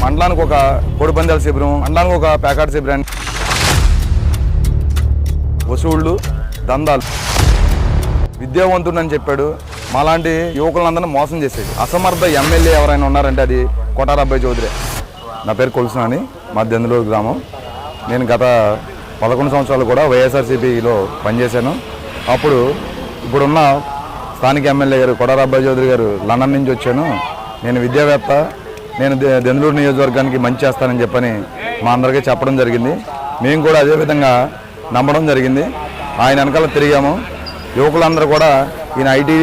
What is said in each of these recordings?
మండలానికి ఒక కోడిపందాల శిబిరం, మండలానికి ఒక ప్యాకాట్ శిబిరం, వసూళ్ళు, దందాలు. విద్యావంతుడని చెప్పాడు. మాలాంటి యువకులందరినీ మోసం చేసేది. అసమర్థ ఎమ్మెల్యే ఎవరైనా ఉన్నారంటే అది కొటార అబ్బాయి చౌదరి. నా పేరు కొలుసునాని, మా దెందులూరు గ్రామం. నేను గత 11 సంవత్సరాలు కూడా వైఎస్ఆర్సీపీలో పనిచేశాను. అప్పుడు ఇప్పుడున్న స్థానిక ఎమ్మెల్యే గారు కొటార అబ్బాయి చౌదరి గారు లండన్ నుంచి వచ్చాను, నేను విద్యావేత్త, నేను దెందులూరు నియోజకవర్గానికి మంచి చేస్తానని చెప్పని మా అందరికీ చెప్పడం జరిగింది. మేము కూడా అదేవిధంగా నమ్మడం జరిగింది. ఆయన వెనకాల తిరిగాము. యువకులందరూ కూడా ఈయన ఐటీ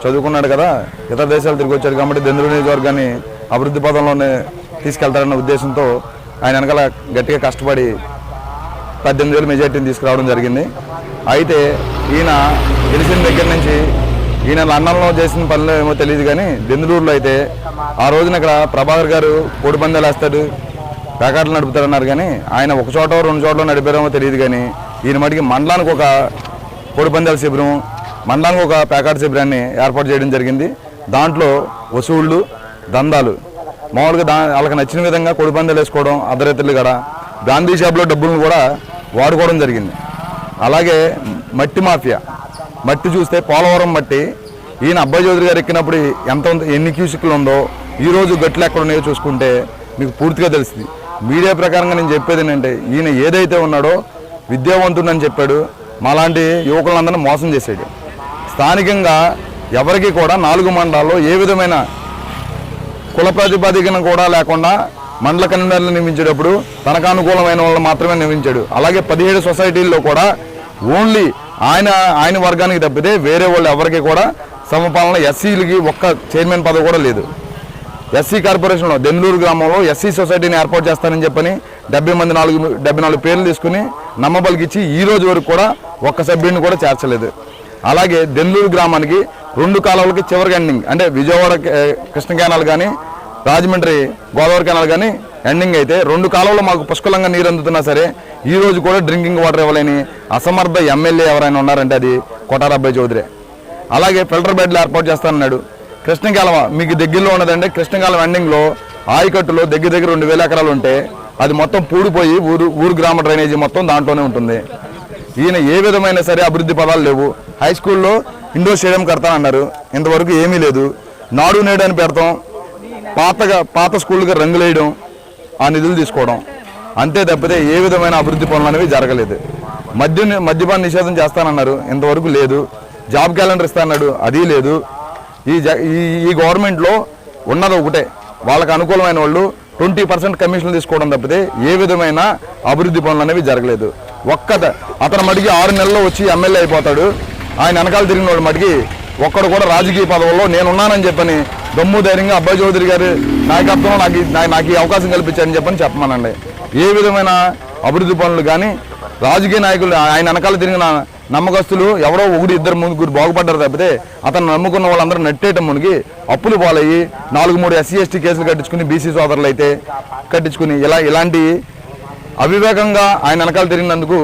చదువుకున్నాడు కదా, ఇతర దేశాలు తిరిగి వచ్చాడు కాబట్టి దెందులూరు నియోజకవర్గాన్ని అభివృద్ధి పదంలోనే తీసుకెళ్తారన్న ఉద్దేశంతో ఆయన వెనకాల గట్టిగా కష్టపడి 18,000 మెజార్టీని తీసుకురావడం జరిగింది. అయితే ఈయన గెలిచిన దగ్గర నుంచి ఈయన లండన్లో చేసిన పనులు ఏమో తెలియదు, కానీ దెందులూరులో అయితే ఆ రోజున ఇక్కడ ప్రభాకర్ గారు కోడిపందాలు వేస్తాడు, ప్యాకెట్లు నడుపుతారన్నారు. కానీ ఆయన ఒక చోట 2 చోట్ల నడిపారేమో తెలియదు. కానీ ఈయన మటుకి మండలానికి ఒక కోడిపందాల శిబిరం, మండలానికి ఒక ప్యాకెట్ శిబిరాన్ని ఏర్పాటు చేయడం జరిగింది. దాంట్లో వసూళ్ళు, దందాలు, మామూలుగా వాళ్ళకి నచ్చిన విధంగా కోడిపందాలు వేసుకోవడం, అర్ధరాత్రులు కూడా గాంధీ షాప్లో డబ్బులను కూడా వాడుకోవడం జరిగింది. అలాగే మట్టి మాఫియా, మట్టి చూస్తే పోలవరం మట్టి ఈయన అబ్బాయి చౌదరి గారు ఎక్కినప్పుడు ఎన్ని క్యూసిక్లు ఉందో ఈరోజు గట్లు ఎక్కడ ఉన్నాయో చూసుకుంటే మీకు పూర్తిగా తెలుస్తుంది. మీడియా ప్రకారంగా నేను చెప్పేది ఏంటంటే ఈయన ఏదైతే ఉన్నాడో విద్యావంతుడని చెప్పాడు, మాలాంటి యువకులందరినీ మోసం చేశాడు. స్థానికంగా ఎవరికి కూడా 4 మండలాల్లో ఏ విధమైన కుల ప్రాతిపదికన కూడా లేకుండా మండల కన్వీనర్లు నియమించేటప్పుడు తనకు అనుకూలమైన వాళ్ళు మాత్రమే నియమించాడు. అలాగే 17 సొసైటీల్లో కూడా ఓన్లీ ఆయన వర్గానికి తప్పితే వేరే వాళ్ళు ఎవరికి కూడా సమపాలన, ఎస్సీలకి ఒక్క చైర్మన్ పదవి కూడా లేదు. ఎస్సీ కార్పొరేషన్లో దెందులూరు గ్రామంలో ఎస్సీ సొసైటీని ఏర్పాటు చేస్తానని చెప్పని 74 పేర్లు తీసుకుని నమ్మబలికిచ్చి ఈ రోజు వరకు కూడా ఒక్క సభ్యుడిని కూడా చేర్చలేదు. అలాగే దెందులూరు గ్రామానికి 2 కాలువలకి చివరికి ఎండింగ్, అంటే విజయవాడ కృష్ణ కెనాల్ కానీ రాజమండ్రి గోదావరి కెనాల్ కానీ ఎండింగ్ అయితే 2 కాలువలు మాకు పుష్కలంగా నీరు అందుతున్నా సరే ఈ రోజు కూడా డ్రింకింగ్ వాటర్ ఇవ్వలేని అసమర్థ ఎమ్మెల్యే ఎవరైనా ఉన్నారంటే అది కొటార అబ్బాయి చౌదరి. అలాగే ఫిల్టర్ బెడ్లు ఏర్పాటు చేస్తానన్నాడు. కృష్ణకాలవ మీకు దగ్గరలో ఉన్నదంటే కృష్ణకాలవ ఎండింగ్లో ఆయకట్టులో దగ్గర 2,000 ఎకరాలు ఉంటే అది మొత్తం పూడిపోయి ఊరు గ్రామ డ్రైనేజీ మొత్తం దాంట్లోనే ఉంటుంది. ఈయన ఏ విధమైన సరే అభివృద్ధి పదాలు లేవు. హై స్కూల్లో ఇండోర్ స్టేడియం కడతానన్నారు, ఇంతవరకు ఏమీ లేదు. నాడు నేడు అని పెడతాం, పాత స్కూళ్ళకి రంగులు వేయడం, ఆ నిధులు తీసుకోవడం, అంతే తప్పితే ఏ విధమైన అభివృద్ధి పనులు అనేవి జరగలేదు. మద్యపాన నిషేధం చేస్తానన్నారు, ఇంతవరకు లేదు. జాబ్ క్యాలెండర్ ఇస్తానన్నాడు, అది లేదు. ఈ గవర్నమెంట్లో ఉన్నది ఒకటే, వాళ్ళకి అనుకూలమైన వాళ్ళు 20% కమిషన్లు తీసుకోవడం తప్పితే ఏ విధమైన అభివృద్ధి పనులు అనేవి జరగలేదు. అతను మటుకి 6 నెలల్లో వచ్చి ఎమ్మెల్యే అయిపోతాడు. ఆయన వెనకాల తిరిగిన వాడు మటుకి ఒక్కడు కూడా రాజకీయ పదవుల్లో నేనున్నానని చెప్పని దమ్ము ధైర్యంగా అబ్బాయి చౌదరి గారి నాయకత్వంలో నాకు ఈ అవకాశం కల్పించారని చెప్పని చెప్పమనండి. ఏ విధమైన అభివృద్ధి పనులు కానీ రాజకీయ నాయకులు ఆయన వెనకాల తిరిగిన నమ్మకస్తులు ఎవరో 1, 2, 3 బాగుపడ్డారు తప్పితే అతను నమ్ముకున్న వాళ్ళందరూ నట్టేయటం మునిగి అప్పులు పాలయ్యి 4-3 SC ST కేసులు కట్టించుకుని బీసీ సోదరులు అయితే కట్టించుకుని ఇలాంటి అవివేకంగా ఆయన వెనకాల తిరిగినందుకు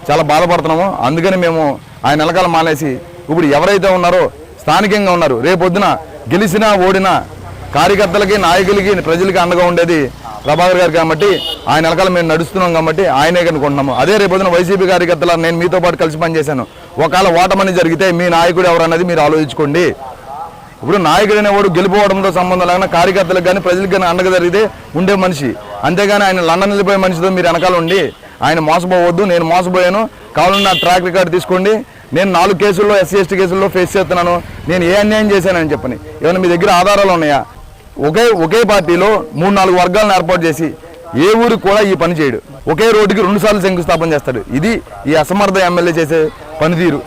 చాలా బాధపడుతున్నాము. అందుకని మేము ఆయన వెనకాల మానేసి ఇప్పుడు ఎవరైతే ఉన్నారో స్థానికంగా ఉన్నారు, రేపొద్దున గెలిచినా ఓడినా కార్యకర్తలకి, నాయకులకి, ప్రజలకి అండగా ఉండేది ప్రభాకర్ గారు కాబట్టి ఆయన వెనకాల మేము నడుస్తున్నాం కాబట్టి ఆయనే కనుకుంటున్నాము. అదే రేపొద్దున వైసీపీ కార్యకర్తలు నేను మీతో పాటు కలిసి పనిచేశాను, ఒకవేళ ఓటమని జరిగితే మీ నాయకుడు ఎవరన్నది మీరు ఆలోచించుకోండి. ఇప్పుడు నాయకుడు అనేవాడు గెలిపోవడంతో సంబంధం లేకుండా కార్యకర్తలకు కానీ ప్రజలకు కానీ అండగా జరిగితే ఉండే మనిషి, అంతేగాని ఆయన లండన్ వెళ్ళిపోయే మనిషితో మీరు వెనకాల ఉండి ఆయన మోసపోవద్దు. నేను మోసపోయాను, కావాలని నా ట్రాక్ రికార్డు తీసుకోండి, నేను 4 కేసుల్లో SC ST కేసుల్లో ఫేస్ చేస్తున్నాను, నేను ఏ అన్యాయం చేశానని చెప్పని ఏమైనా మీ దగ్గర ఆధారాలు ఉన్నాయా? ఒకే పార్టీలో 3-4 వర్గాలను ఏర్పాటు చేసి ఏ ఊరికి కూడా ఈ పని చేయడు. ఒకే రోడ్డుకి 2 సార్లు శంకుస్థాపన చేస్తాడు. ఇది ఈ అసమర్థ ఎమ్మెల్యే చేసే పనితీరు.